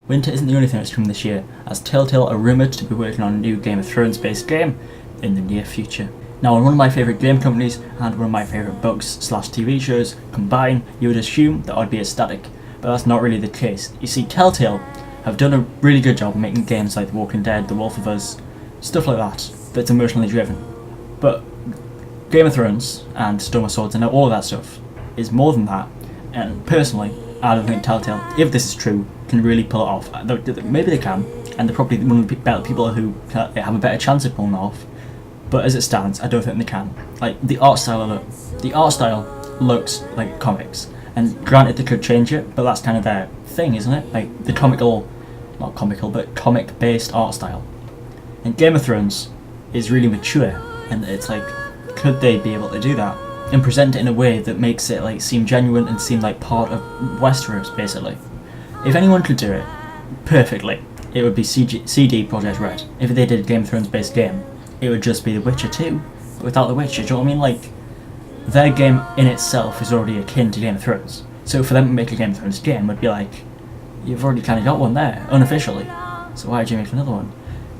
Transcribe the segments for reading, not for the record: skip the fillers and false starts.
Winter isn't the only thing that's coming this year, as Telltale are rumoured to be working on a new Game of Thrones based game in the near future. Now, when one of my favourite game companies and one of my favourite books/TV shows combine, you would assume that I'd be ecstatic, but that's not really the case. You see, Telltale have done a really good job making games like The Walking Dead, The Wolf of Us, stuff like that, that's emotionally driven. But Game of Thrones and Storm of Swords and all of that stuff is more than that, and personally, I don't think Telltale, if this is true, can really pull it off. Maybe they can, and they're probably one of the better people who have a better chance of pulling it off. But as it stands, I don't think they can. Like, the art style looks like comics, and granted they could change it, but that's kind of their thing, isn't it? Like the comic-based art style. And Game of Thrones is really mature, and it's like, could they be able to do that and present it in a way that makes it like seem genuine and seem like part of Westeros, basically? If anyone could do it perfectly, it would be CD Projekt Red. If they did a Game of Thrones based game, it would just be The Witcher 2, but without The Witcher. Do you know what I mean? Like, their game in itself is already akin to Game of Thrones. So for them to make a Game of Thrones game would be like, you've already kind of got one there, unofficially. So why did you make another one?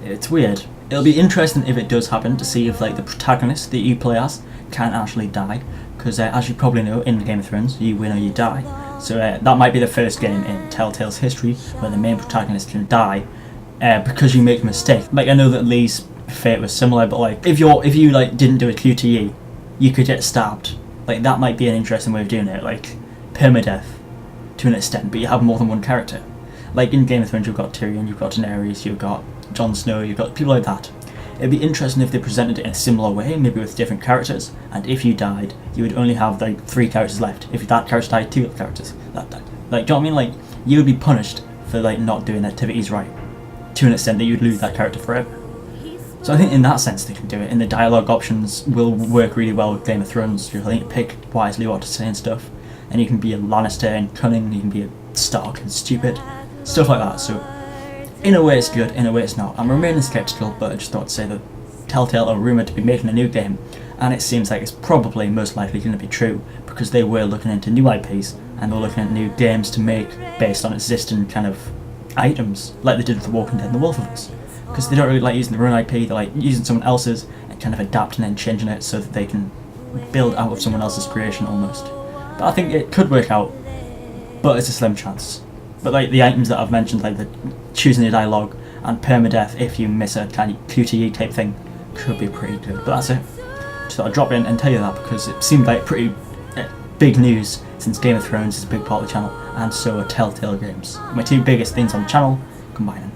It's weird. It'll be interesting if it does happen to see if like the protagonist that you play as can actually die. Because as you probably know, in Game of Thrones, you win or you die. So that might be the first game in Telltale's history where the main protagonist can die because you make a mistake. Like, I know that Lee's fate was similar, but like if you like didn't do a QTE, you could get stabbed. Like, that might be an interesting way of doing it, like permadeath to an extent, but you have more than one character. Like in Game of Thrones, you've got Tyrion, you've got Daenerys, you've got Jon Snow, you've got people like that. It'd be interesting if they presented it in a similar way, maybe with different characters, and if you died, you would only have like 3 characters left. If that character died, 2 characters that died. Like, do you know what I mean? Like, you would be punished for like not doing activities right, to an extent that you'd lose that character forever. So I think in that sense they can do it, and the dialogue options will work really well with Game of Thrones. You'll need to pick wisely what to say and stuff, and you can be a Lannister and cunning, you can be a Stark and stupid, stuff like that. So in a way it's good, in a way it's not. I'm remaining skeptical, but I just thought to say that Telltale are rumoured to be making a new game, and it seems like it's probably most likely going to be true, because they were looking into new IPs, and they're looking at new games to make based on existing kind of items, like they did with The Walking Dead and The Wolf of Us. Because they don't really like using their own IP, they like using someone else's and kind of adapting and changing it so that they can build out of someone else's creation almost. But I think it could work out, but it's a slim chance. But like the items that I've mentioned, like the choosing your dialogue and permadeath if you miss a kind of QTE type thing, could be pretty good. But that's it. Just thought I'd drop in and tell you that, because it seemed like pretty big news, since Game of Thrones is a big part of the channel, and so are Telltale games. My 2 biggest things on the channel combining.